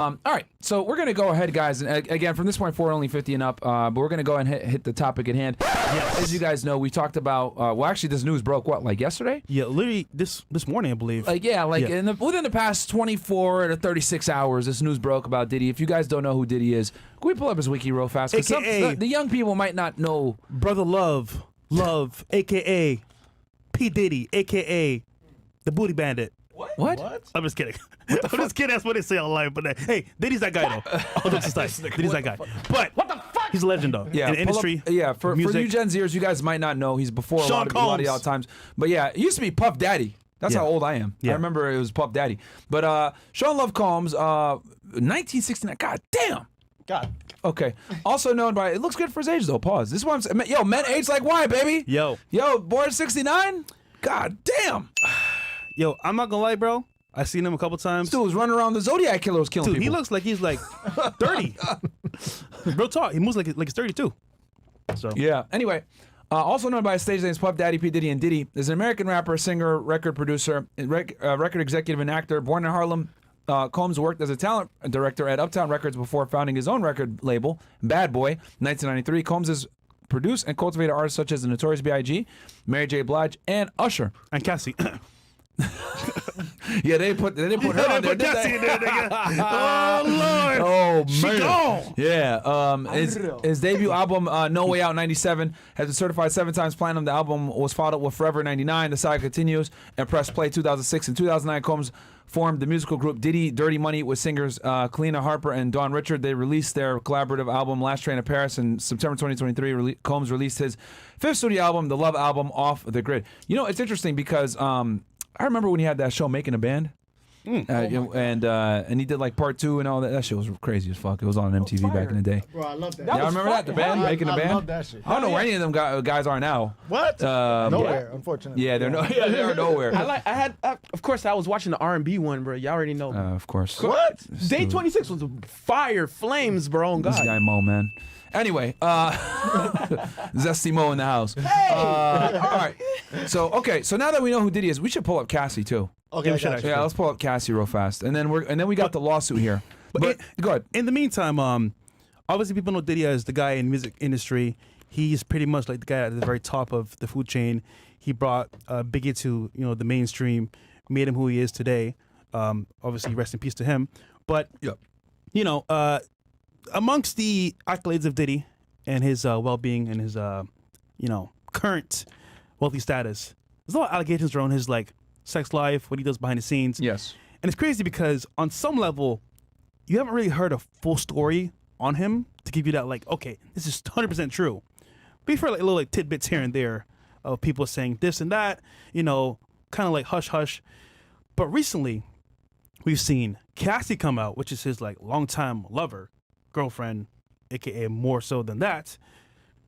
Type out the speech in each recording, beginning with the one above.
All right, so we're gonna go ahead, guys, and again, from this point forward, only 50 and up. But we're gonna go ahead and hit the topic at hand. Yes. As you guys know, we talked about. Well, actually, this news broke like yesterday. Yeah, literally this morning, I believe. Within the past 24 to 36 hours, this news broke about Diddy. If you guys don't know who Diddy is, can we pull up his wiki real fast? AKA the young people might not know. Brother Love, AKA P Diddy, AKA the Booty Bandit. What? I'm just kidding. I'm just kidding. That's what they say online. But hey, Diddy's that guy though. All jokes aside, Diddy's that guy. But what the fuck? He's a legend though. Yeah, in the industry. For you Gen Zers, you guys might not know. He's before a lot of y'all times. But yeah, it used to be Puff Daddy. That's how old I am. Yeah. I remember it was Puff Daddy. But Sean Love Combs, 1969. God damn. God. Okay. Also known by, it looks good for his age though. Pause. This one's, yo, men age like wine, baby. Yo, born 69. God damn. Yo, I'm not gonna lie, bro. I seen him a couple times. This dude was running around the Zodiac Killer was killing people. He looks like he's like 30. Real talk. He moves like he's 32. So yeah. Anyway, also known by his stage names Puff Daddy, P Diddy, and Diddy, is an American rapper, singer, record producer, record executive, and actor. Born in Harlem, Combs worked as a talent director at Uptown Records before founding his own record label, Bad Boy, 1993. Combs has produced and cultivated artists such as the Notorious B.I.G., Mary J. Blige, and Usher. And Cassie. Yeah, they didn't put her on there, did they? Oh Lord! Oh She man! gone. Yeah. His debut album, No Way Out '97, has been certified 7 times platinum. The album was followed with Forever '99. The saga continues and pressed play 2006 and 2009. Combs formed the musical group Diddy Dirty Money with singers Kalina Harper and Dawn Richard. They released their collaborative album Last Train to Paris in September 2023. Combs released his 5th studio album, The Love Album, Off the Grid. You know, it's interesting because I remember when he had that show Making a Band. And he did like part 2 and all that. That shit was crazy as fuck. It was on MTV back in the day. Bro, I love that. Y'all remember that? The band, Making a Band? I love that shit. I don't know where any of them guys are now. What? Nowhere, unfortunately. Yeah, they're nowhere. Of course, I was watching the R&B one, bro. Y'all already know. Of course. What? Day 26 was fire, flames, bro. On God. This guy Mo, man. Anyway, Zesty Mo in the house. Hey! All right. So now that we know who Diddy is, we should pull up Cassie too. Okay, Yeah, let's pull up Cassie real fast, and then we got the lawsuit here. But go ahead. In the meantime, obviously people know Diddy as the guy in the music industry. He's pretty much like the guy at the very top of the food chain. He brought Biggie to the mainstream, made him who he is today. Obviously, rest in peace to him. But amongst the accolades of Diddy and his well-being and his current wealthy status, there's a lot of allegations around his sex life, what he does behind the scenes. Yes. And it's crazy because on some level, you haven't really heard a full story on him to give you that okay, this is 100% true. But you've heard little tidbits here and there of people saying this and that, kind of like hush hush. But recently, we've seen Cassie come out, which is his longtime lover, girlfriend, aka more so than that,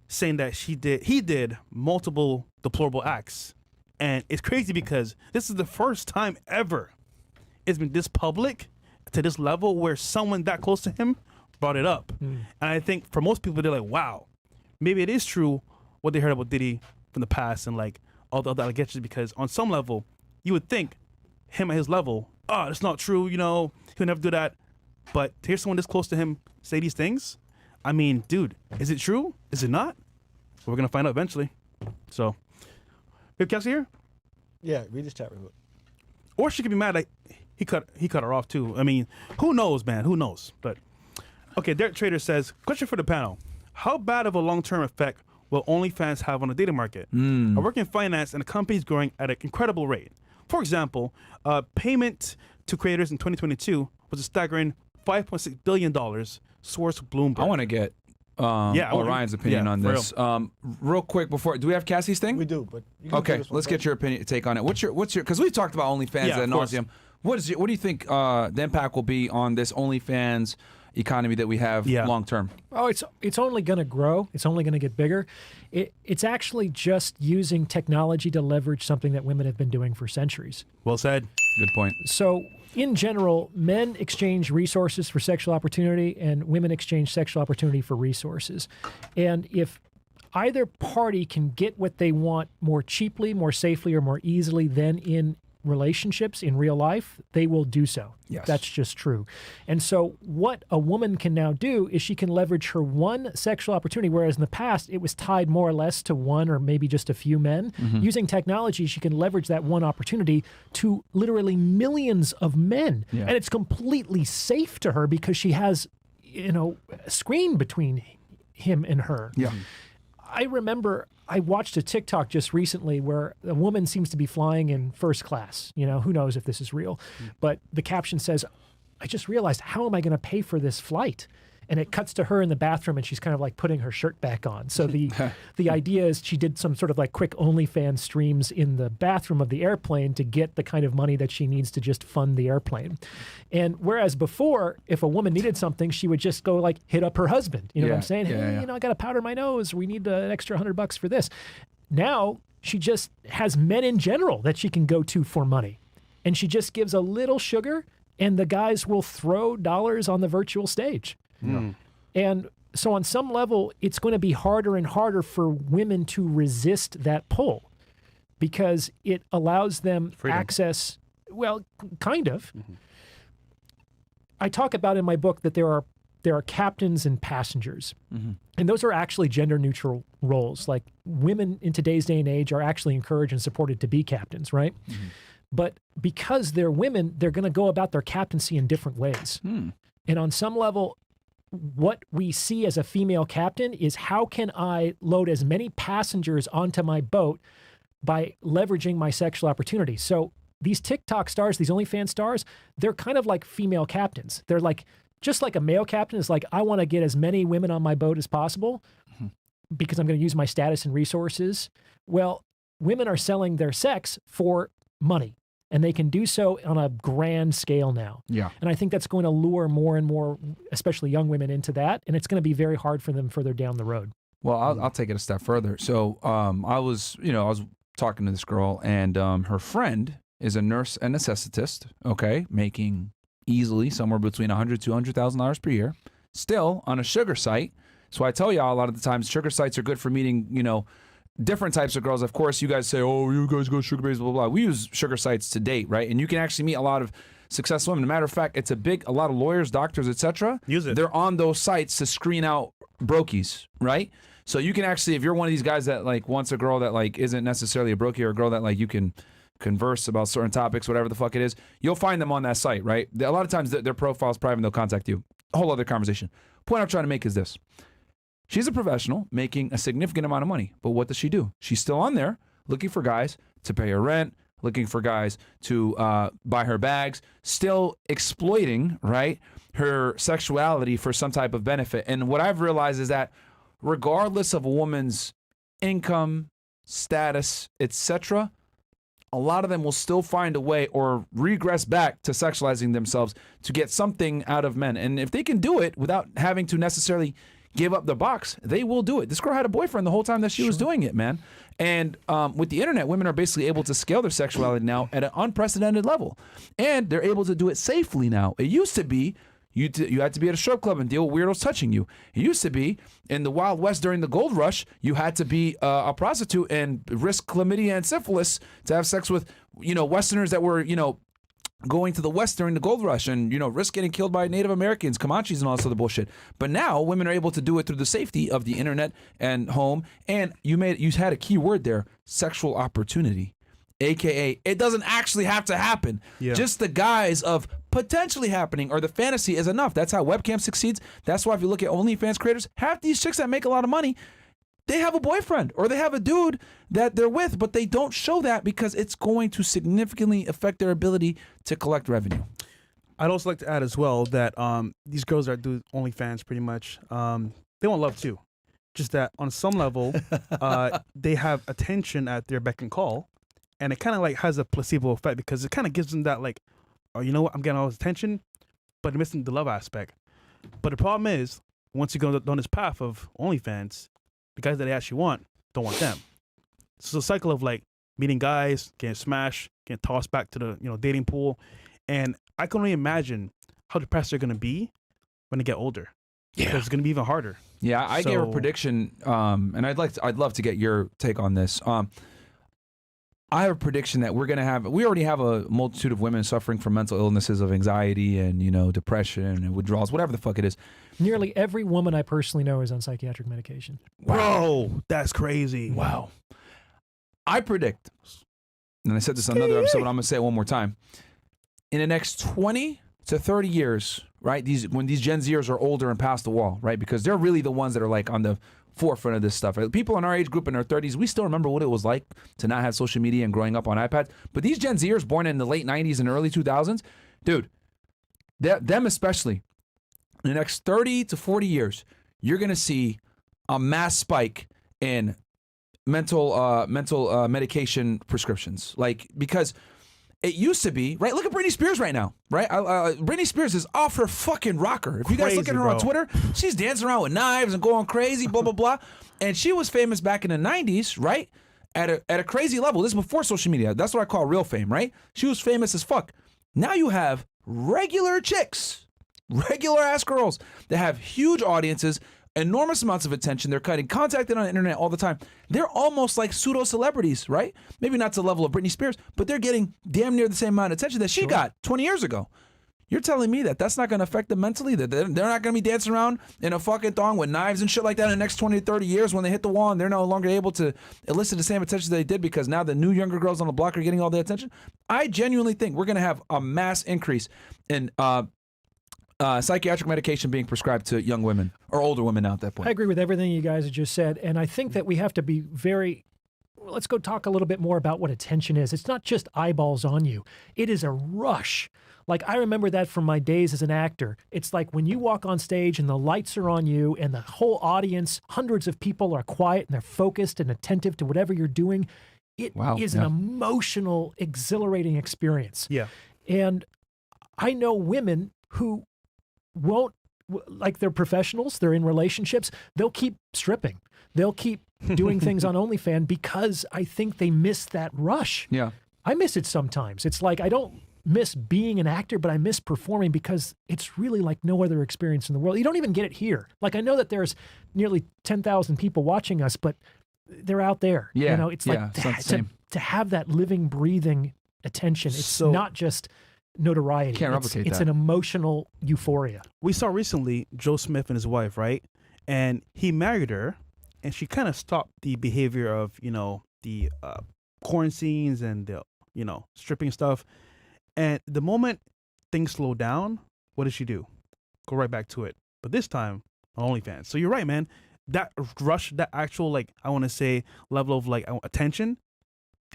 saying that he did multiple deplorable acts. And it's crazy because this is the first time ever it's been this public to this level where someone that close to him brought it up. And I think for most people, they're like, wow, maybe it is true what they heard about Diddy from the past and all the other allegations, because on some level, you would think him at his level, that's not true, he'll never do that. But to hear someone this close to him say these things, I mean, dude, is it true? Is it not? We're going to find out eventually. So, we have Cassie here? Yeah, read this chat real quick. Or she could be mad he cut her off too. I mean, who knows, man? Who knows? But, okay, Derek Trader says, question for the panel. How bad of a long-term effect will OnlyFans have on the dating market? I work in finance and the company is growing at an incredible rate. For example, payment to creators in 2022 was a staggering $5.6 billion, source Bloomberg. I want to get Ryan's opinion on this. Real quick before, do we have Cassie's thing? We do, but you can okay, let's get your take on it. What's your because we've talked about OnlyFans ad nauseum. What do you think the impact will be on this OnlyFans economy that we have long term? Oh, it's only going to grow. It's only going to get bigger. It's actually just using technology to leverage something that women have been doing for centuries. Well said. Good point. So in general, men exchange resources for sexual opportunity and women exchange sexual opportunity for resources. And if either party can get what they want more cheaply, more safely, or more easily than in relationships in real life, they will do so. Yes. That's just true. And so what a woman can now do is she can leverage her one sexual opportunity, whereas in the past it was tied more or less to one or maybe just a few men. Using technology, she can leverage that one opportunity to literally millions of men. Yeah. And it's completely safe to her because she has, a screen between him and her. Yeah. I remember I watched a TikTok just recently where a woman seems to be flying in first class. Who knows if this is real, but the caption says, I just realized, how am I going to pay for this flight? And it cuts to her in the bathroom and she's kind of like putting her shirt back on. So the idea is she did some sort of like quick OnlyFans streams in the bathroom of the airplane to get the kind of money that she needs to just fund the airplane. And whereas before, if a woman needed something, she would just go like hit up her husband. You know what I'm saying? Hey, I got to powder my nose. We need an extra $100 for this. Now she just has men in general that she can go to for money. And she just gives a little sugar and the guys will throw dollars on the virtual stage. And so on some level, it's going to be harder and harder for women to resist that pull because it allows them access, well, kind of. I talk about in my book that there are captains and passengers. And those are actually gender neutral roles. Like women in today's day and age are actually encouraged and supported to be captains, right? But because they're women, they're going to go about their captaincy in different ways. And on some level, what we see as a female captain is how can I load as many passengers onto my boat by leveraging my sexual opportunity. So these TikTok stars, these OnlyFans stars, they're kind of like female captains. They're like, just like a male captain is like, I want to get as many women on my boat as possible because I'm going to use my status and resources. Well, women are selling their sex for money. And they can do so on a grand scale now. Yeah. And I think that's going to lure more and more, especially young women, into that. And it's going to be very hard for them further down the road. Well, I'll take it a step further. So I was talking to this girl, and her friend is a nurse anesthetist, okay, making easily somewhere between $100,000 to $200,000 per year, still on a sugar site. So I tell y'all a lot of the times sugar sites are good for meeting, different types of girls. Of course, you guys say, oh, you guys go sugar babies, blah, blah, blah. We use sugar sites to date, right? And you can actually meet a lot of successful women. As a matter of fact, it's a lot of lawyers, doctors, etc. Use it. They're on those sites to screen out brokies, right? So you can actually, if you're one of these guys that like wants a girl that like isn't necessarily a brokey or a girl that like you can converse about certain topics, whatever the fuck it is, you'll find them on that site, right? A lot of times their profile's private and they'll contact you. A whole other conversation. Point I'm trying to make is this. She's a professional making a significant amount of money, but what does she do? She's still on there looking for guys to pay her rent, looking for guys to buy her bags, still exploiting, right, her sexuality for some type of benefit. And what I've realized is that regardless of a woman's income, status, etc., a lot of them will still find a way or regress back to sexualizing themselves to get something out of men. And if they can do it without having to necessarily give up the box, they will do it. This girl had a boyfriend the whole time that she was doing it, man. And with the internet, women are basically able to scale their sexuality now at an unprecedented level. And they're able to do it safely now. It used to be you had to be at a strip club and deal with weirdos touching you. It used to be in the Wild West during the gold rush, you had to be a prostitute and risk chlamydia and syphilis to have sex with, Westerners that were, going to the West during the gold rush and, risk getting killed by Native Americans, Comanches and all this other bullshit. But now women are able to do it through the safety of the internet and home. And you had a key word there, sexual opportunity. AKA, it doesn't actually have to happen. Yeah. Just the guise of potentially happening or the fantasy is enough. That's how webcam succeeds. That's why if you look at OnlyFans creators, half these chicks that make a lot of money, they have a boyfriend or they have a dude that they're with, but they don't show that because it's going to significantly affect their ability to collect revenue. I'd also like to add as well that these girls that do OnlyFans pretty much, they want love too. Just that on some level, they have attention at their beck and call. And it kind of like has a placebo effect because it kind of gives them that like, oh, you know what, I'm getting all this attention, but missing the love aspect. But the problem is, once you go down this path of OnlyFans, the guys that they actually want don't want them. So it's a cycle of like meeting guys, getting smashed, getting tossed back to the dating pool, and I can only imagine how depressed they're gonna be when they get older. Yeah, because it's gonna be even harder. Yeah, I gave a prediction, and I'd love to get your take on this. I have a prediction that we already have a multitude of women suffering from mental illnesses of anxiety and, depression and withdrawals, whatever the fuck it is. Nearly every woman I personally know is on psychiatric medication. Bro, that's crazy. Wow. I predict, and I said this on another episode, but I'm going to say it one more time. In the next 20 to 30 years, right, when these Gen Zers are older and past the wall, right, because they're really the ones that are like on the forefront of this stuff. People in our age group in their 30s, we still remember what it was like to not have social media and growing up on iPads. But these Gen Zers born in the late 90s and early 2000s, dude, them especially, in the next 30 to 40 years, you're going to see a mass spike in mental medication prescriptions. Like, because it used to be, right? Look at Britney Spears right now, right? Britney Spears is off her fucking rocker. If you guys look at her on Twitter, she's dancing around with knives and going crazy, blah, blah, blah. And she was famous back in the 90s, right? At a crazy level. This is before social media. That's what I call real fame, right? She was famous as fuck. Now you have regular chicks, regular ass girls that have huge audiences, enormous amounts of attention. They're cutting contacted on the internet all the time. They're almost like pseudo celebrities, right? Maybe not to the level of Britney Spears, but they're getting damn near the same amount of attention that she got 20 years ago. You're telling me that that's not going to affect them mentally? That they're not going to be dancing around in a fucking thong with knives and shit like that in the next 20 to 30 years when they hit the wall and they're no longer able to elicit the same attention they did because now the new younger girls on the block are getting all the attention? I genuinely think we're going to have a mass increase in psychiatric medication being prescribed to young women or older women now at that point. I agree with everything you guys have just said. And I think that we have to be very, let's go talk a little bit more about what attention is. It's not just eyeballs on you. It is a rush. Like, I remember that from my days as an actor. It's like when you walk on stage and the lights are on you and the whole audience, hundreds of people are quiet and they're focused and attentive to whatever you're doing. It is an emotional, exhilarating experience. Yeah. And I know women who won't, like, they're professionals, they're in relationships, they'll keep stripping. They'll keep doing things on OnlyFans because I think they miss that rush. Yeah. I miss it sometimes. It's like I don't miss being an actor, but I miss performing because it's really like no other experience in the world. You don't even get it here. Like, I know that there's nearly 10,000 people watching us, but they're out there. Yeah. You know, it's like to have that living, breathing attention. It's not just notoriety. Can't replicate it's that. an emotional euphoria. We saw recently Joe Smith and his wife, right? And he married her, and she kind of stopped the behavior of, the corn scenes and the, stripping stuff. And the moment things slow down, what does she do? Go right back to it. But this time, on OnlyFans. So you're right, man. That rush, that actual, like, I want to say, level of, like, attention,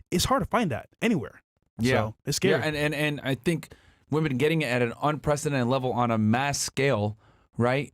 it's hard to find that anywhere. Yeah. So it's scary. Yeah, and I think women getting it at an unprecedented level on a mass scale, right?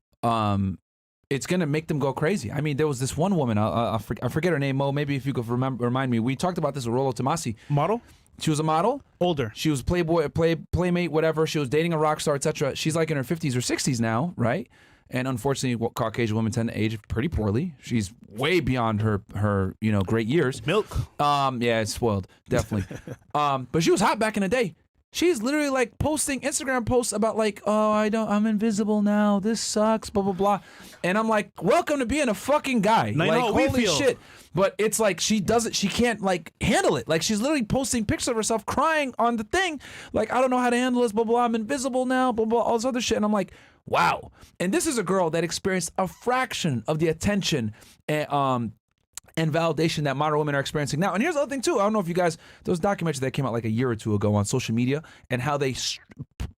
It's going to make them go crazy. I mean, there was this one woman, I forget her name, Mo, maybe if you could remind me. We talked about this with Rollo Tomasi. Model? She was a model. Older. She was Playboy, Playmate, whatever. She was dating a rock star, etc. She's like in her 50s or 60s now, right? And unfortunately, Caucasian women tend to age pretty poorly. She's way beyond her great years. Milk. Yeah, it's spoiled, definitely. But she was hot back in the day. She's literally like posting Instagram posts about like, oh, I'm invisible now. This sucks, blah, blah, blah. And I'm like, welcome to being a fucking guy. I like, know, we holy feel. shit. But it's like she can't like handle it. Like, she's literally posting pictures of herself crying on the thing. Like, I don't know how to handle this, blah, blah, I'm invisible now, blah, blah, all this other shit. And I'm like, wow. And this is a girl that experienced a fraction of the attention and validation that modern women are experiencing now. And here's the other thing too. I don't know if you guys, those documentaries that came out like a year or two ago on social media and how they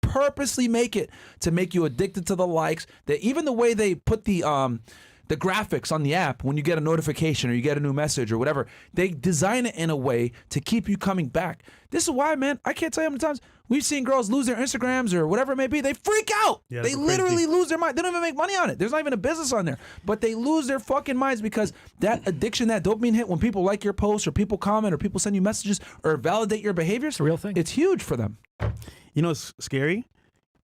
purposely make it to make you addicted to the likes. That even the way they put the graphics on the app when you get a notification or you get a new message or whatever, they design it in a way to keep you coming back. This is why, man, I can't tell you how many times we've seen girls lose their Instagrams or whatever it may be. They freak out. Yeah, they literally lose their mind. They don't even make money on it. There's not even a business on there. But they lose their fucking minds because that addiction, that dopamine hit when people like your posts or people comment or people send you messages or validate your behaviors, It's a real thing. It's huge for them. You know what's scary?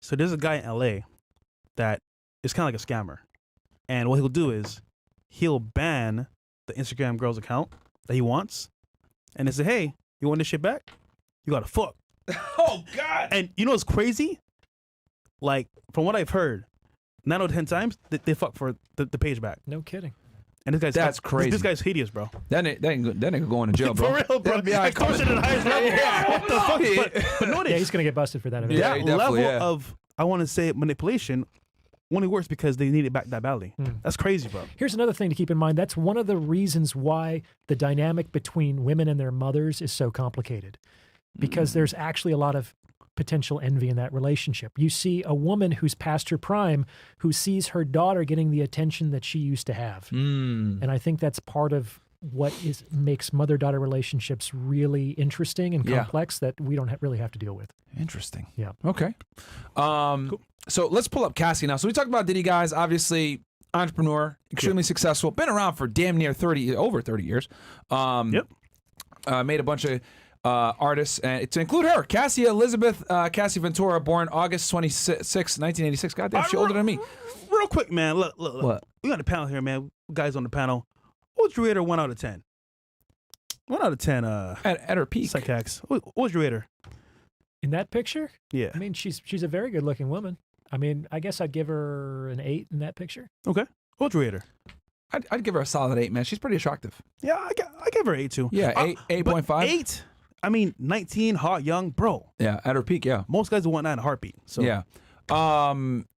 So there's a guy in LA that is kind of like a scammer. And what he'll do is he'll ban the Instagram girl's account that he wants. And they say, hey, you want this shit back? You got to fuck. Oh, God. And you know what's crazy? Like, from what I've heard, 9 out of 10 times, they fuck for the page back. No kidding. And That's crazy. This guy's hideous, bro. That nigga going to jail, bro. For real, bro. Extortion at the highest level. What the fuck? But notice, Yeah, he's gonna get busted for that. Yeah, that definitely, level yeah. of, I want to say, manipulation only works because they need it back that badly. That's crazy, bro. Here's another thing to keep in mind. That's one of the reasons why the dynamic between women and their mothers is so complicated, because there's actually a lot of potential envy in that relationship. You see a woman who's past her prime who sees her daughter getting the attention that she used to have. And I think that's part of what makes mother-daughter relationships really interesting and complex that we don't really have to deal with. Interesting. Yeah. Okay. Cool. So let's pull up Cassie now. So we talked about Diddy, guys. Obviously, entrepreneur, extremely successful, been around for damn near over 30 years. Made a bunch of artists, and to include her, Cassie Elizabeth Cassie Ventura, born August 26, 1986. Goddamn, she's older than me. Real quick, man. Look. What? We got a panel here, man. Guys on the panel. What's your rater 1 out of 10? 1 out of 10. At her peak. PsycHacks. What's your rater? In that picture, Yeah. I mean, she's a very good-looking woman. I mean, I guess I'd give her an 8 in that picture. Okay. What's your rater? I'd give her a solid 8, man. She's pretty attractive. Yeah, I give her 8 too. Yeah, 8.5. 8. I mean, 19, hot, young, bro. Yeah, at her peak, yeah. Most guys would want that in a heartbeat. So Yeah.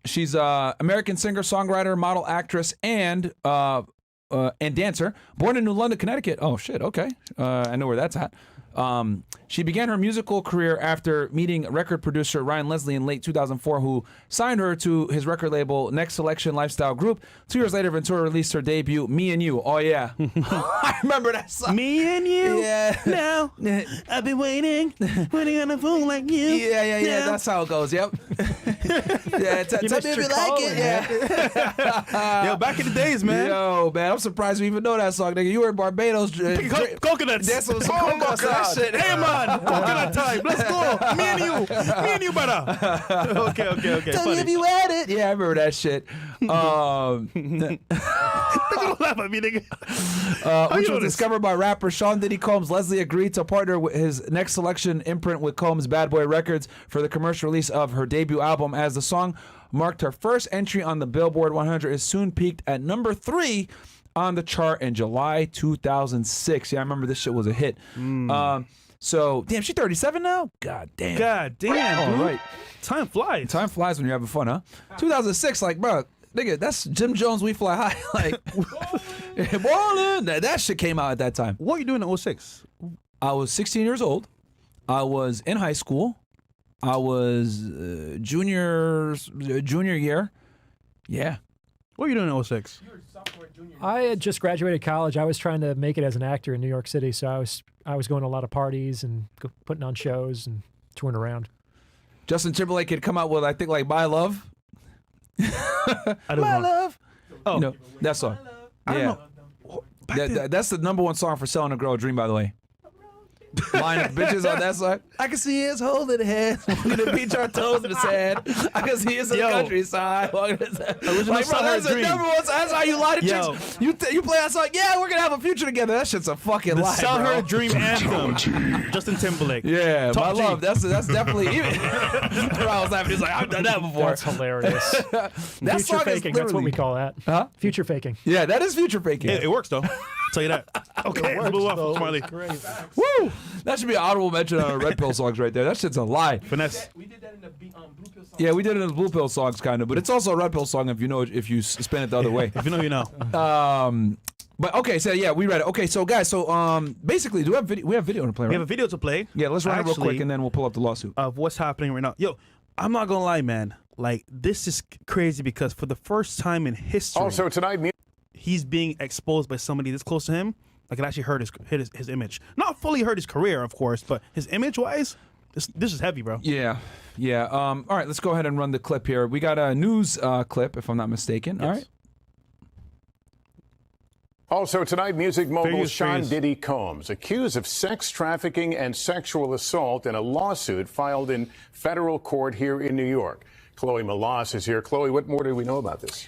She's a American singer, songwriter, model, actress, and dancer. Born in New London, Connecticut. Oh shit. Okay. I know where that's at. She began her musical career after meeting record producer Ryan Leslie in late 2004, who signed her to his record label Next Selection Lifestyle Group. 2 years later, Ventura released her debut, Me and You. Oh yeah, I remember that song. Me and you. Yeah. Now I've been waiting on a fool like you. Yeah. Now. That's how it goes. Yep. Yeah. Tell me missed if your you like calling, it. Yeah. Yo, back in the days, man. Yo, man, I'm surprised you even know that song, nigga. You were in Barbados. Coconuts. That's what some Oh my coconuts, that God. shit. Hey, man. Coconut time. Let's go. Me and you, brother. Okay. Tell me Funny. if you had it. Yeah, I remember that shit. Don't laugh at me, nigga. Which you was know discovered by rapper Sean Diddy Combs. Leslie agreed to partner with his Next Selection imprint with Combs Bad Boy Records for the commercial release of her debut album, as the song marked her first entry on the Billboard 100. It soon peaked at number 3 on the chart in July 2006. Yeah, I remember this shit was a hit. So, damn, she's 37 now? God damn. God damn, All dude. right. Time flies. Time flies when you're having fun, huh? 2006, like, bro, nigga, that's Jim Jones, We Fly High. Like, ballin'. That shit came out at that time. What are you doing in 06? I was 16 years old. I was in high school. I was junior year. Yeah. What are you doing in 06? I had just graduated college. I was trying to make it as an actor in New York City, so I was going to a lot of parties and putting on shows and touring around. Justin Timberlake had come out with, I think, like My Love. I don't My know. Love. Oh, You know, that song. I Yeah. don't know. Back then- That's the #1 song for Selling a Girl a Dream, by the way. Line of bitches on that song. I can see his holding hands. We're gonna beat our toes in the sand. I can see his in the Yo. countryside. Original Like, bro, Sell Her that's the Dream. #1. That's how you lie to Yo. chicks. You play that song. Yeah, we're gonna have a future together. That shit's a fucking The lie, Sell bro. Her Dream anthem. Justin Timberlake. Yeah, Top My G. Love. That's definitely even. I was laughing. He's like, I've done that before. That's hilarious. That Future song is faking. That's what we literally- call that. Huh? Future faking. Yeah, that is future faking. It works though. Tell you that. Okay, let's move on from Marley. Great. Woo! That should be an honorable mention on our Red Pill songs right there. That shit's a lie. Finesse. We did that in the Blue Pill song. Yeah, we did it in the Blue Pill songs, kind of, but it's also a Red Pill song if you spin it the other way. If you know, you know. But okay, so yeah, we read it. Okay, so guys, basically, we have video to play, right? We have a video to play. Yeah, let's run it real Actually, quick and then we'll pull up the lawsuit. of what's happening right now. Yo, I'm not gonna lie, man. Like, this is crazy because for the first time in history, Also tonight, he's being exposed by somebody this close to him. Like, it actually hurt his image. Not fully hurt his career, of course, but his image-wise, this is heavy, bro. Yeah. All right, let's go ahead and run the clip here. We got a news clip, if I'm not mistaken. All right. Also tonight, music mogul Furious, Sean furious. Diddy Combs accused of sex trafficking and sexual assault in a lawsuit filed in federal court here in New York. Chloe Malas is here. Chloe, what more do we know about this?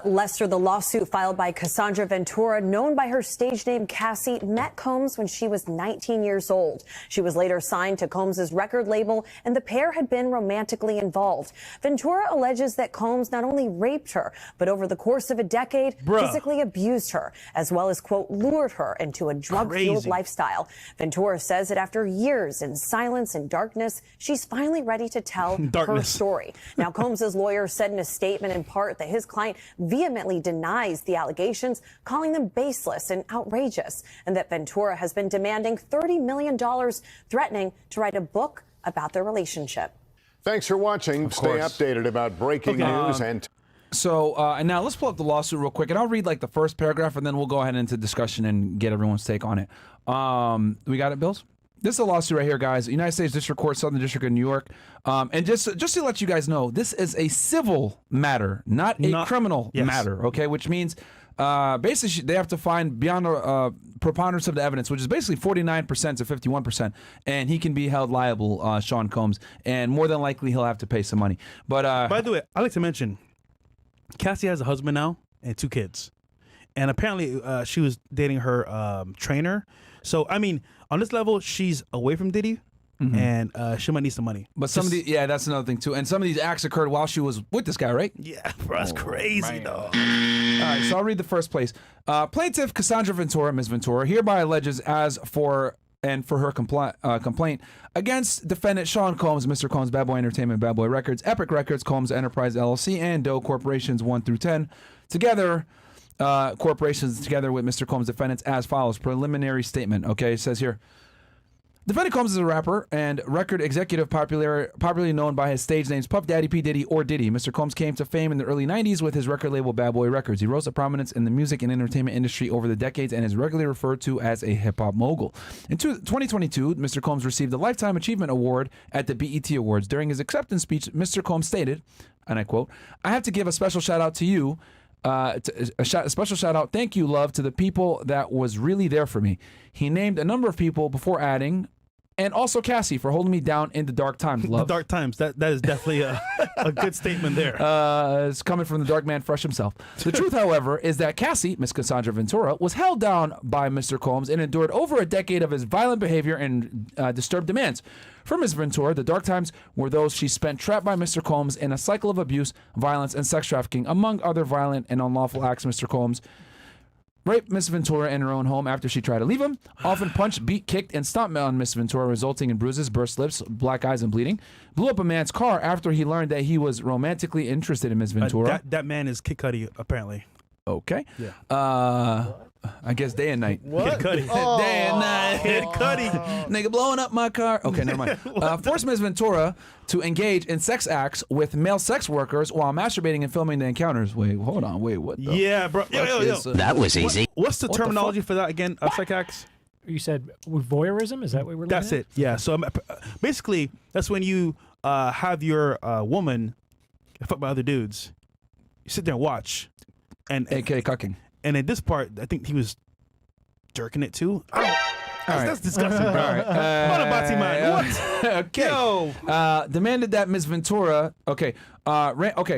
Lester, the lawsuit filed by Cassandra Ventura, known by her stage name Cassie, met Combs when she was 19 years old. She was later signed to Combs's record label, and the pair had been romantically involved. Ventura alleges that Combs not only raped her, but over the course of a decade, physically abused her, as well as, quote, lured her into a drug-fueled lifestyle. Ventura says that after years in silence and darkness, she's finally ready to tell her story. Now, Combs's lawyer said in a statement in part that his client vehemently denies the allegations, calling them baseless and outrageous, and that Ventura has been demanding $30 million, threatening to write a book about their relationship. Thanks for watching. Stay updated about breaking news and... And now let's pull up the lawsuit real quick, and I'll read like the first paragraph, and then we'll go ahead into discussion and get everyone's take on it. We got it, Bills? This is a lawsuit right here, guys. United States District Court, Southern District of New York. And just to let you guys know, this is a civil matter, not a criminal matter, okay? Which means basically they have to find beyond preponderance of the evidence, which is basically 49% to 51%, and he can be held liable, Sean Combs, and more than likely he'll have to pay some money. But by the way, I'd like to mention, Cassie has a husband now and 2 kids. And apparently she was dating her trainer. So, I mean, on this level, she's away from Diddy, and she might need some money. But some of the, that's another thing, too. And some of these acts occurred while she was with this guy, right? Yeah, bro, that's crazy, though. All right, so I'll read the first place. Plaintiff Cassandra Ventura, Ms. Ventura, hereby alleges for her complaint against defendant Sean Combs, Mr. Combs, Bad Boy Entertainment, Bad Boy Records, Epic Records, Combs Enterprise LLC, and Doe Corporations 1 through 10, together corporations together with Mr. Combs' defendants as follows. Preliminary statement. Okay, it says here. Defendant Combs is a rapper and record executive popularly known by his stage names Puff Daddy, P. Diddy, or Diddy. Mr. Combs came to fame in the early 90s with his record label Bad Boy Records. He rose to prominence in the music and entertainment industry over the decades and is regularly referred to as a hip-hop mogul. In 2022, Mr. Combs received the Lifetime Achievement Award at the BET Awards. During his acceptance speech, Mr. Combs stated, and I quote, "I have to give a special shout-out to you, a special shout out, thank you, love, to the people that was really there for me." He named a number of people before adding, and also Cassie for holding me down in the dark times, love. The dark times, that is definitely a good statement there. It's coming from the dark man fresh himself. The truth, however, is that Cassie, Miss Cassandra Ventura, was held down by Mr. Combs and endured over a decade of his violent behavior and disturbed demands. For Ms. Ventura, the dark times were those she spent trapped by Mr. Combs in a cycle of abuse, violence, and sex trafficking, among other violent and unlawful acts. Mr. Combs raped Miss Ventura in her own home after she tried to leave him, often punched, beat, kicked, and stomped on Miss Ventura, resulting in bruises, burst lips, black eyes, and bleeding. Blew up a man's car after he learned that he was romantically interested in Miss Ventura. That man is Kid Cudi, apparently. Okay. Yeah. I guess day and night. What? Kid Cudi. Oh. Day and night. Kid Cudi. Nigga blowing up my car. Okay, never mind. Forced Ms. Ventura to engage in sex acts with male sex workers while masturbating and filming the encounters. Wait, hold on. Wait, what the Yeah, bro. Yo. That was easy. What's the terminology for that again? PsycHacks? You said voyeurism? Is that what we're looking That's at? it. Yeah. So basically, that's when you have your woman fucked by other dudes. You sit there and watch. And A.K.A. cucking. And in this part, I think he was jerking it too. That's disgusting, bro. All right. What? Okay. Yo. Demanded that Ms. Ventura. Okay.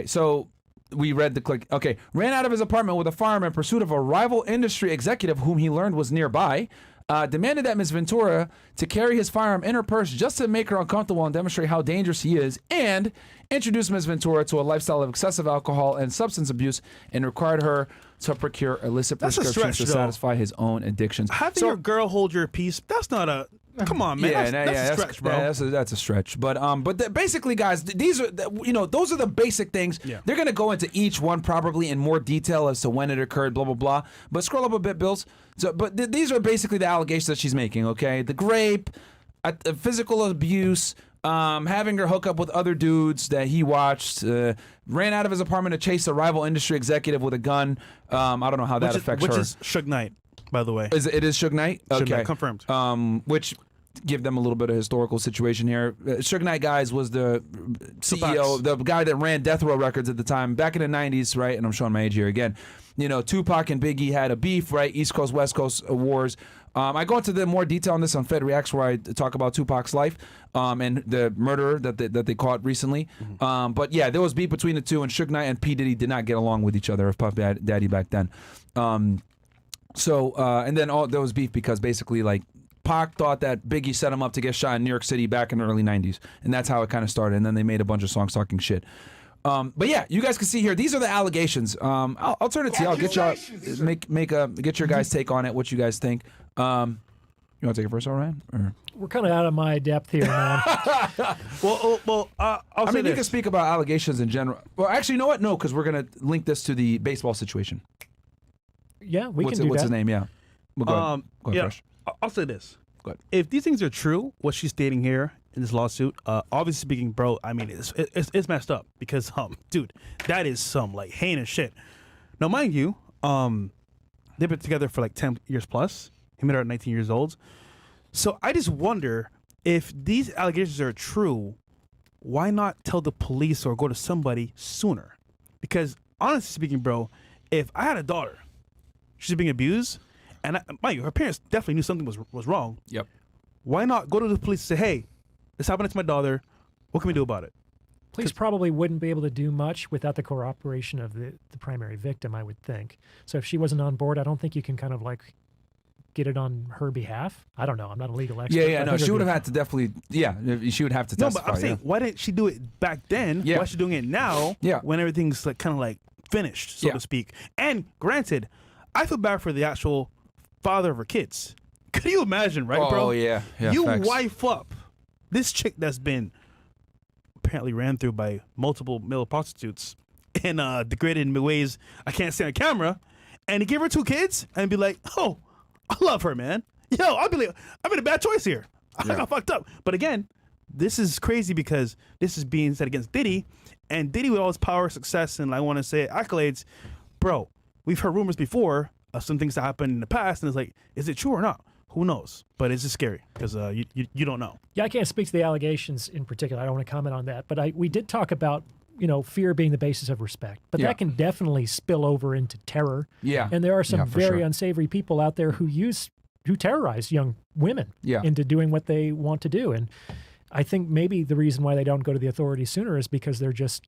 So we read the click. Okay. Ran out of his apartment with a firearm in pursuit of a rival industry executive whom he learned was nearby. Demanded that Ms. Ventura to carry his firearm in her purse just to make her uncomfortable and demonstrate how dangerous he is, and introduced Ms. Ventura to a lifestyle of excessive alcohol and substance abuse, and required her to procure illicit prescriptions to satisfy his own addictions. Having your girl hold your peace, that's not a... Come on, man. That's a stretch, bro. That's a stretch. But basically, guys, these are those are the basic things. Yeah. They're gonna go into each one probably in more detail as to when it occurred, blah blah blah. But scroll up a bit, Bills. So, these are basically the allegations that she's making. Okay, the rape, physical abuse, having her hook up with other dudes that he watched, ran out of his apartment to chase a rival industry executive with a gun. I don't know how that affects her. Which is Suge Knight, by the way. It is Suge Knight? Okay. Suge Knight, confirmed. Which give them a little bit of historical situation here. Suge Knight Guys was the CEO, the guy that ran Death Row Records at the time, back in the 90s, right? And I'm showing my age here again. You know, Tupac and Biggie had a beef, right? East Coast, West Coast wars. I go into the more detail on this on Fed Reacts, where I talk about Tupac's life and the murderer that they caught recently. But yeah, there was beef between the two, and Suge Knight and P. Diddy did not get along with each other, Puff Daddy back then. And then there was beef because basically, like, Pac thought that Biggie set him up to get shot in New York City back in the early 90s. And that's how it kind of started. And then they made a bunch of songs talking shit. But yeah, you guys can see here. These are the allegations. I'll turn it to you. I'll get y'all get your guys' take on it. What you guys think? You want to take it first, Ryan? Or? We're kind of out of my depth here, man. I'll say you can speak about allegations in general. Well, actually, you know what? No, because we're gonna link this to the baseball situation. Yeah, we can do What's that. his name? Yeah. Well, go ahead. Go ahead, yeah, Fresh. I'll say this. Go ahead. If these things are true, what she's stating here in this lawsuit, obviously speaking, bro, I mean, it's messed up because, dude, that is some like heinous shit. Now, mind you, they've been together for like 10 years plus. He met her at 19 years old. So I just wonder if these allegations are true, why not tell the police or go to somebody sooner? Because honestly speaking, bro, if I had a daughter, she's being abused, and mind you, her parents definitely knew something was wrong. Yep. Why not go to the police and say, hey, this happened to my daughter. What can we do about it? Police probably wouldn't be able to do much without the cooperation of the primary victim, I would think. So if she wasn't on board, I don't think you can kind of like get it on her behalf. I don't know. I'm not a legal expert. Yeah, no, she would have had to definitely, she would have to testify. No, but I'm saying, why didn't she do it back then? Yeah. Why is she doing it now? Yeah. When everything's like kind of like finished, so to speak. And granted, I feel bad for the actual father of her kids. Could you imagine, right, bro? Oh, yeah. You facts. wife up this chick that's been apparently ran through by multiple male prostitutes and degraded in ways I can't say on camera, and he give her 2 kids and be like, oh, I love her, man. Yo, I made a bad choice here. I got fucked up. But again, this is crazy because this is being said against Diddy, and Diddy with all his power, success, and I want to say accolades, bro, we've heard rumors before of some things that happened in the past, and it's like, is it true or not? Who knows? But it's just scary because you don't know. Yeah, I can't speak to the allegations in particular. I don't want to comment on that. But we did talk about, fear being the basis of respect. But that can definitely spill over into terror. Yeah. And there are some very sure. unsavory people out there who terrorize young women Yeah. into doing what they want to do. And I think maybe the reason why they don't go to the authorities sooner is because they're just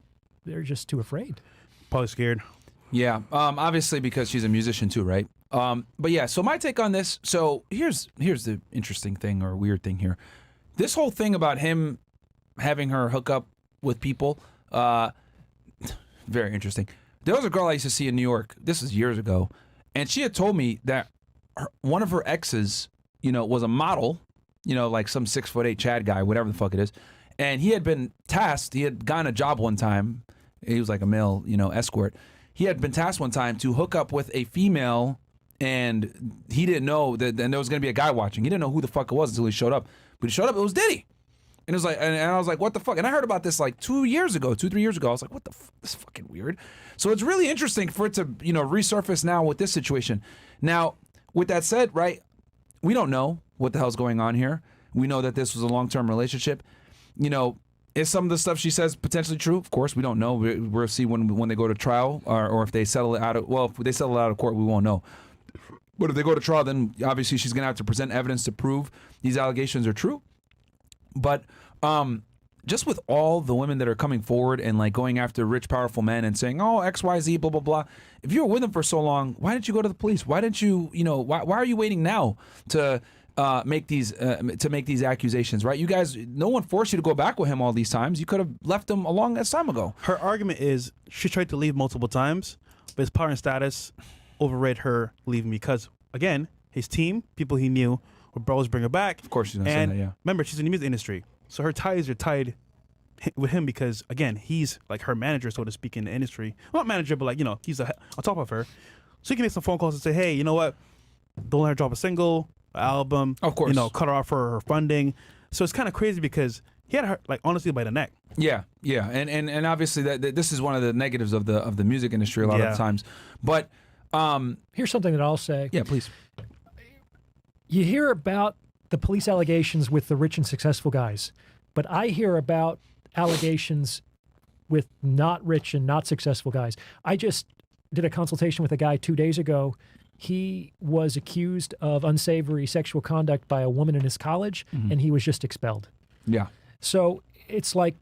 too afraid. Probably scared. Yeah, obviously because she's a musician too, right? But yeah, so my take on this. So here's the interesting thing or weird thing here. This whole thing about him having her hook up with people, very interesting. There was a girl I used to see in New York. This is years ago, and she had told me that one of her exes, was a model, like some 6'8" Chad guy, whatever the fuck it is, and he had been tasked. He had gotten a job one time. He was like a male, escort. He had been tasked one time to hook up with a female, and he didn't know that and there was going to be a guy watching. He didn't know who the fuck it was until he showed up. But he showed up, it was Diddy. And it was like, and I was like, what the fuck? And I heard about this like 3 years ago. I was like, what the fuck? This is fucking weird. So it's really interesting for it to, resurface now with this situation. Now, with that said, right, we don't know what the hell's going on here. We know that this was a long-term relationship. Is some of the stuff she says potentially true? Of course, we don't know. We'll see when they go to trial, or if they settle it out of. Well, if they settle it out of court, we won't know. But if they go to trial, then obviously she's gonna have to present evidence to prove these allegations are true. But just with all the women that are coming forward and like going after rich, powerful men and saying, "Oh, X, Y, Z, blah, blah, blah." If you were with them for so long, why didn't you go to the police? Why didn't you? Why are you waiting now to? Make these accusations, right? You guys, no one forced you to go back with him all these times. You could have left him a long time ago. Her argument is she tried to leave multiple times, but his power and status override her leaving because, again, his team, people he knew, would always bring her back. Of course she's gonna say that, yeah. Remember, she's in the music industry, so her ties are tied with him because, again, he's like her manager, so to speak, in the industry. Well, not manager, but like, he's on top of her. So he can make some phone calls and say, hey, you know what? Don't let her drop a single, album, of course, cut her off for her funding. So it's kind of crazy because he had her like honestly by the neck. Yeah, and obviously that this is one of the negatives of the music industry a lot of times. But here's something that I'll say. Yeah, please. You hear about the police allegations with the rich and successful guys, but I hear about allegations with not rich and not successful guys. I just did a consultation with a guy 2 days ago. He was accused of unsavory sexual conduct by a woman in his college, and he was just expelled. Yeah. So it's like,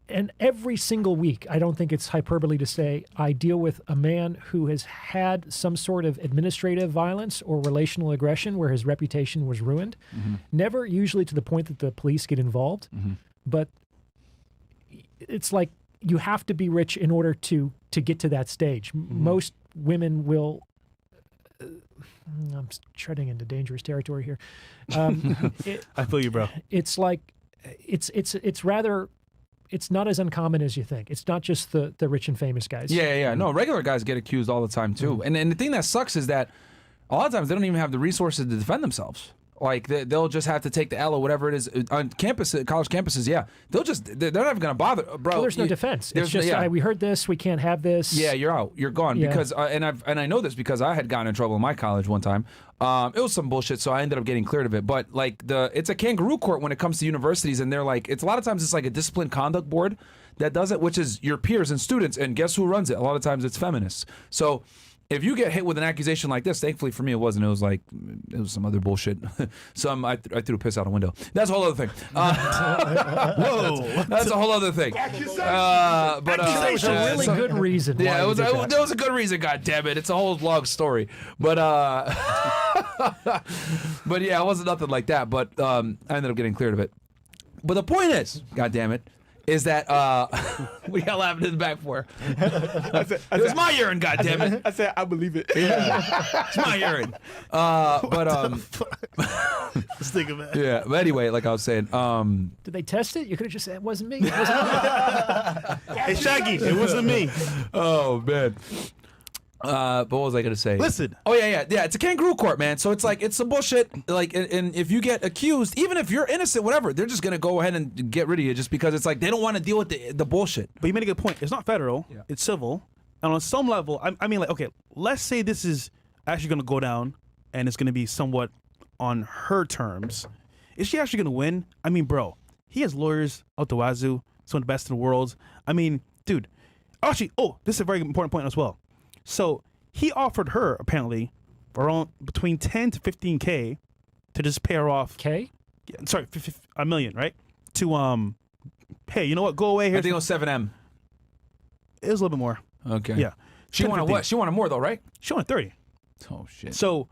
and every single week, I don't think it's hyperbole to say, I deal with a man who has had some sort of administrative violence or relational aggression where his reputation was ruined. Never usually to the point that the police get involved, but it's like you have to be rich in order to get to that stage. Most women will. I'm treading into dangerous territory here. I feel you, bro. It's like it's rather. It's not as uncommon as you think. It's not just the rich and famous guys. Yeah. No, regular guys get accused all the time too. And the thing that sucks is that a lot of times they don't even have the resources to defend themselves. Like they'll just have to take the L or whatever it is on campus, college campuses. Yeah, they're not even gonna bother, bro. Well, there's no defense. It's just we heard this, we can't have this. Yeah, you're out, you're gone. Yeah. Because and I know this because I had gotten in trouble in my college one time. It was some bullshit, so I ended up getting cleared of it. But like it's a kangaroo court when it comes to universities, and they're like, it's a lot of times it's like a discipline conduct board that does it, which is your peers and students, and guess who runs it? A lot of times it's feminists. So if you get hit with an accusation like this, thankfully for me it wasn't. It was like it was some other bullshit. I threw a piss out a window. That's a whole other thing. Whoa, that's a whole other thing. But That was a really good reason. yeah, why there was a good reason. God damn it, it's a whole long story. But but yeah, it wasn't nothing like that. But I ended up getting cleared of it. But the point is, God damn it, is that what y'all laughing in the back for? It was my urine, goddammit. I said I believe it. Yeah, it's my urine. Let's think of it. Yeah, but anyway, like I was saying, Did they test it? You could have just said it wasn't me. It wasn't me. Hey, Shaggy, it wasn't me. oh man. But what was I gonna say? Listen. Oh yeah. It's a kangaroo court, man. So it's like it's some bullshit. Like, and if you get accused, even if you're innocent, whatever, they're just gonna go ahead and get rid of you just because it's like they don't want to deal with the bullshit. But you made a good point. It's not federal. Yeah. It's civil. And on some level, I mean, like, okay, let's say this is actually going to go down and it's going to be somewhat on her terms. Is she actually going to win? I mean, bro, he has lawyers out the wazoo, some of the best in the world. I mean, dude. Actually, this is a very important point as well. So he offered her, apparently, around between 10 to 15K to just pay her off. K? Yeah, sorry, $1 million, right? To, hey, you know what? Go away here. I think it was 7M. It was a little bit more. Okay. Yeah. She 10, wanted 15. what? She wanted more though, right? She wanted 30. Oh shit. So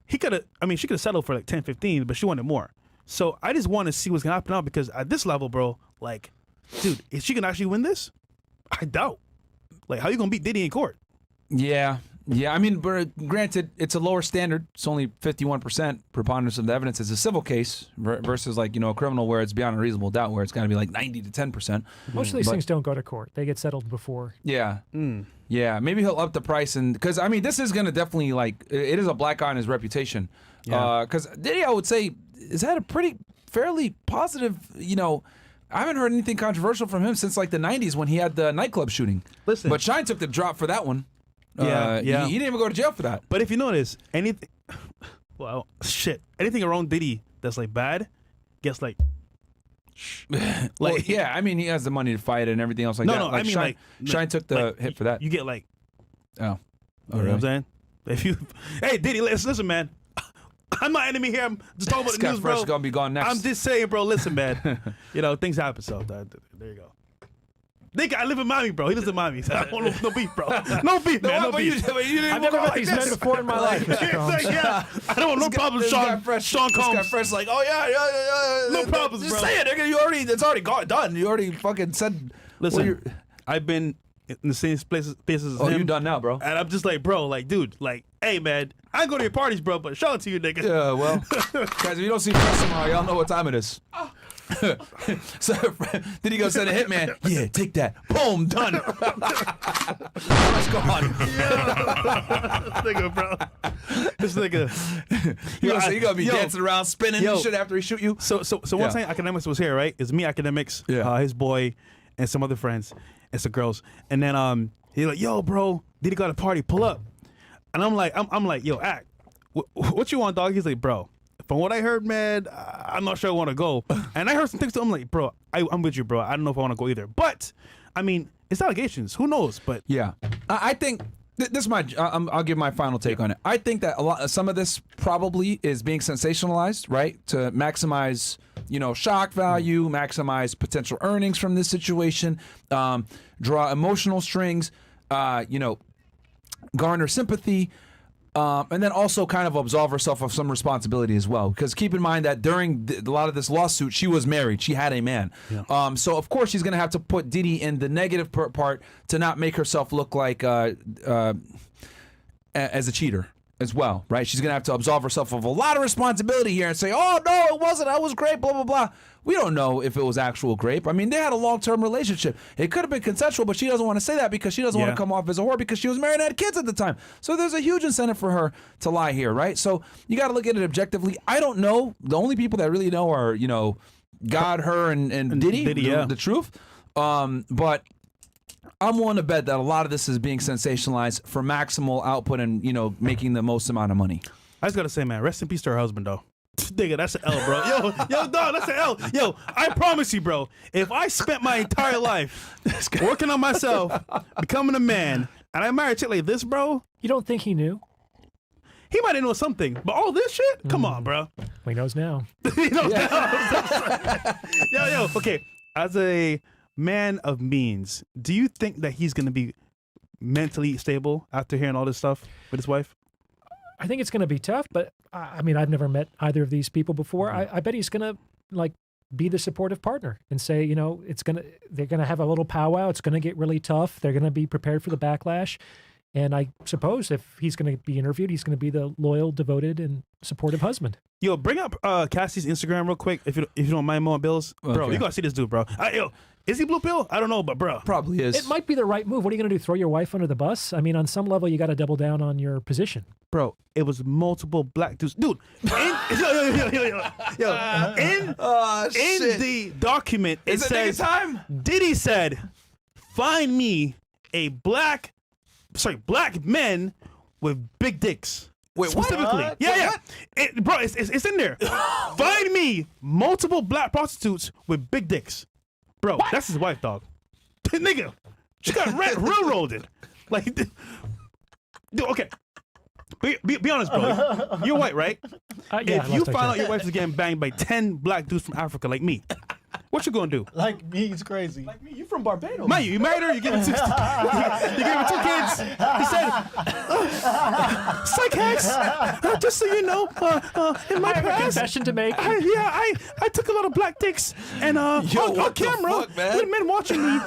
he could have, she could have settled for like 10, 15, but she wanted more. So I just want to see what's going to happen now because at this level, bro, like, dude, is she going to actually win this? I doubt. Like, how you going to beat Diddy in court? Yeah. I mean, but granted, it's a lower standard. It's only 51% preponderance of the evidence. It's a civil case versus like, a criminal where it's beyond a reasonable doubt where it's got to be like 90 to 10%. Most of these things don't go to court. They get settled before. Yeah. Yeah. Maybe he'll up the price. And because, this is going to definitely like, it is a black eye on his reputation. Because Diddy, I would say, has had a pretty fairly positive, I haven't heard anything controversial from him since like the 90s when he had the nightclub shooting. Listen. But Shine took the drop for that one. Yeah. He didn't even go to jail for that. But if you notice, anything around Diddy that's like bad gets like, Well, yeah, he has the money to fight it and everything else like that. No, I mean Shine took the hit for that. You get like, Oh, you know what I'm saying? If you, hey Diddy, listen, man. I'm not enemy here. I'm just talking about the Scott news, Fresh bro. is gonna be gone next. I'm just saying, bro. Listen, man. Things happen. So there you go. Nigga, I live in Miami, bro. He lives in Miami. So I don't know, no beef, bro. No beef, man. No beef. I've never met these men before in my life, Mr. Combs. Yeah, I don't want no problem, Sean Combs. Scott Fresh like, oh yeah. No problems, just bro. Say it, nigga. It's already done. You already fucking said. Listen, I've been in the same places as him. You done now, bro. And I'm just like, bro, like, dude, like, hey, man, I go to your parties, bro, but shout out to you, nigga. Yeah, well, guys, if you don't see Fresh tomorrow, y'all know what time it is. So did he go send a hitman? Yeah, take that. Boom, done. Let's go on. This nigga, bro. This nigga. You gonna be dancing around, spinning and shit after he shoot you. So one time Academics was here, right? It's me, Academics, his boy, and some other friends and some girls. And then he's like, yo, bro, Diddy got a party, pull up. And I'm like, yo, Act, what you want, dog? He's like, bro, from what I heard, man, I'm not sure I want to go. And I heard some things. I'm like, bro, I'm with you, bro. I don't know if I want to go either. But I mean, it's allegations. Who knows? But yeah, I think this is my. I'll give my final take on it. I think that some of this probably is being sensationalized, right, to maximize, shock value, maximize potential earnings from this situation, draw emotional strings, garner sympathy. And then also kind of absolve herself of some responsibility as well. Because keep in mind that during a lot of this lawsuit, she was married. She had a man. Yeah. So, of course, she's going to have to put Diddy in the negative part to not make herself look like as a cheater as well, right? She's going to have to absolve herself of a lot of responsibility here and say, oh, no, it wasn't. I was great, blah, blah, blah. We don't know if it was actual grape. I mean, they had a long-term relationship. It could have been consensual, but she doesn't want to say that because she doesn't want to come off as a whore because she was married and had kids at the time. So there's a huge incentive for her to lie here, right? So you got to look at it objectively. I don't know. The only people that really know are, God, her, and Diddy, the truth. But I'm willing to bet that a lot of this is being sensationalized for maximal output and, making the most amount of money. I just got to say, man, rest in peace to her husband, though. Nigga, that's an L, bro. Yo, dog, that's an L. Yo, I promise you, bro, if I spent my entire life working on myself, becoming a man, and I married a chick like this, bro. You don't think he knew? He might have known something, but all this shit? Come on, bro. Well, he knows now. He knows now. Yo, okay. As a man of means, do you think that he's going to be mentally stable after hearing all this stuff with his wife? I think it's going to be tough, but I mean, I've never met either of these people before. I bet he's going to be the supportive partner and say, they're going to have a little powwow. It's going to get really tough. They're going to be prepared for the backlash. And I suppose if he's going to be interviewed, he's going to be the loyal, devoted, and supportive husband. Yo, bring up Cassie's Instagram real quick, if you don't mind, Mo Bills. Okay. Bro, you got to see this dude, bro. Is he blue pill? I don't know, but bro. Probably is. It might be the right move. What are you going to do, throw your wife under the bus? I mean, on some level, you got to double down on your position. Bro, it was multiple black dudes. Dude, in the document, it says, Diddy said, find me a black men with big dicks. Wait, specifically. What? Yeah. Bro, it's in there. Find me multiple black prostitutes with big dicks. Bro, that's his wife, dog. Nigga, she got railroaded. Like, dude, okay. Be honest, bro. You're white, right? Yeah, if you find out your wife is getting banged by 10 black dudes from Africa like me, what you gonna do? Like me, it's crazy. Like me, you from Barbados. Man, you married her, you gave her 2 kids. He said, PsycHacks, just so you know, in my I have a past, confession to make. I took a lot of black dicks, and on camera, with men watching me.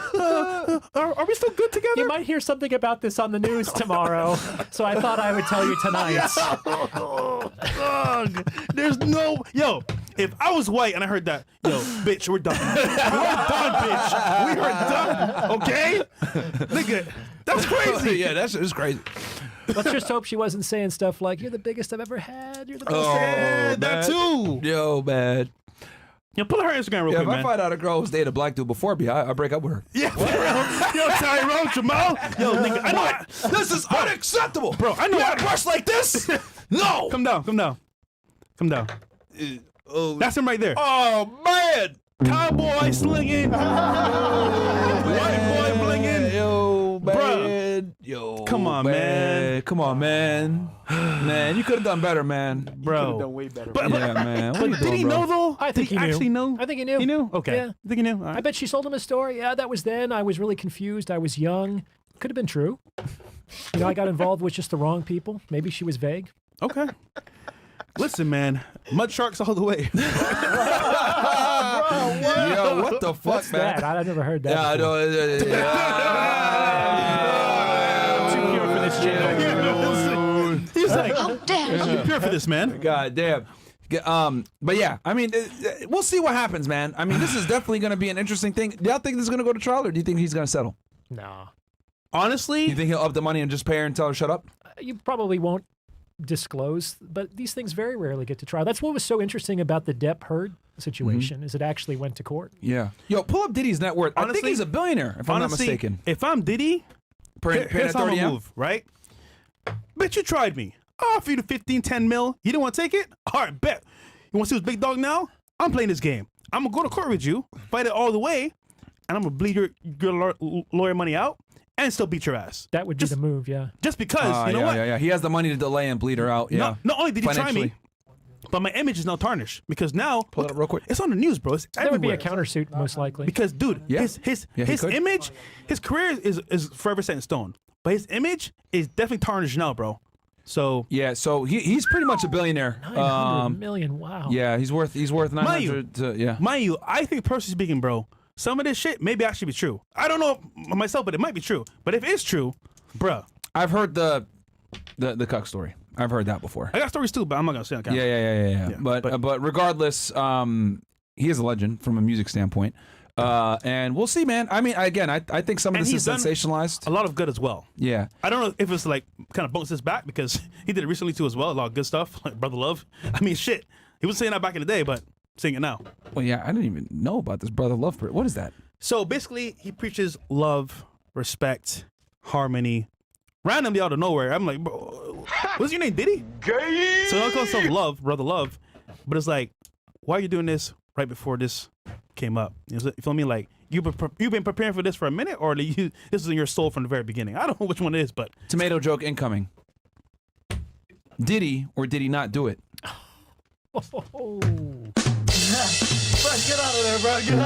Are we still good together? You might hear something about this on the news tomorrow, so I thought I would tell you tonight. There's no... Yo, if I was white and I heard that, yo, bitch, we're done. We're done, bitch. We are done, okay? Nigga, that's crazy. Yeah, that's crazy. Let's just hope she wasn't saying stuff like, you're the biggest I've ever had. You're the best. That too. Yo, man. Yo, pull her Instagram real quick, if man. I find out a girl who's dated a black dude before me, I break up with her. Yeah, for real. Yo, Tyrone, Jamal. Yo, nigga, I know. This is unacceptable. Bro, I know. You gotta brush like this? No. Come down. That's him right there. Oh, man. Cowboy slinging. White boy blinging. Yo, man. Bruh. Yo. Come on, man. Come on, man. Man, you could have done better, man. Bro. Done way better. But, Yeah, man. What but you did doing, he bro? know, though? I think did he knew. Actually know? I think he knew. He knew? Okay. Yeah. I think he knew. All right. I bet she sold him a story. Yeah, that was then. I was really confused. I was young. Could have been true. I got involved with just the wrong people. Maybe she was vague. Okay. Listen, man. Mud sharks all the way. Yo, what the fuck, What's man? that? I never heard that. Yeah, I before. know. Too pure for this channel. He's like, how dare you? Pure for this, man. God damn. But yeah, I mean, we'll see what happens, man. I mean, this is definitely going to be an interesting thing. Do y'all think this is going to go to trial, or do you think he's going to settle? No. Honestly, You think he'll up the money and just pay her and tell her shut up? You probably won't disclose, but these things very rarely get to trial. That's what was so interesting about the Depp Heard situation, is it actually went to court. Yeah. Yo, pull up Diddy's net worth. I think Honestly- he's a billionaire, if I'm not mistaken. if I'm Diddy, here's how I'm gonna move, right? Bitch, you tried me. I'll offer you the 15, 10 mil. You didn't want to take it? All right, bet. You want to see who's big dog now? I'm playing this game. I'm gonna go to court with you, fight it all the way, and I'm gonna bleed your lawyer money out and still beat your ass. That would be the move, yeah. Just because, you know what? Yeah. He has the money to delay and bleed her out. Yeah. Not only did he try Financially. me, but my image is now tarnished because now Pull it up real quick. it's on the news, bro. It's There would be a everywhere. countersuit, most likely. Because, dude, Yeah. his Yeah, he could. image, his career is forever set in stone. But his image is definitely tarnished now, bro. So Yeah, so he's pretty much a billionaire. 900 million, wow. Yeah, he's worth 900. Yeah. mind you, I think personally speaking, bro, some of this shit maybe actually be true. I don't know myself, but it might be true. But if it's true, bruh, I've heard the cuck story. I've heard that before. I got stories too, but I'm not gonna say on camera. Yeah. Yeah, But regardless, he is a legend from a music standpoint. And we'll see, man. I mean, again, I think some of And this he's is done sensationalized. A lot of good as well. Yeah. I don't know if it's like kind of bounce this back because he did it recently too as well. A lot of good stuff, like Brother Love. I mean, shit. He was saying that back in the day, but saying it now. Well, yeah, I didn't even know about this Brother Love. What is that? So basically, he preaches love, respect, harmony. Randomly out of nowhere, I'm like, bro, what's your name, Diddy? Gay. So I call himself Love, Brother Love, but it's like, why are you doing this right before this came up? You feel me? Like you've been preparing for this for a minute, or this is in your soul from the very beginning. I don't know which one it is, but Tomato joke incoming. Did he or did he not do it? Oh. Bro, get out of there, bro. Get out.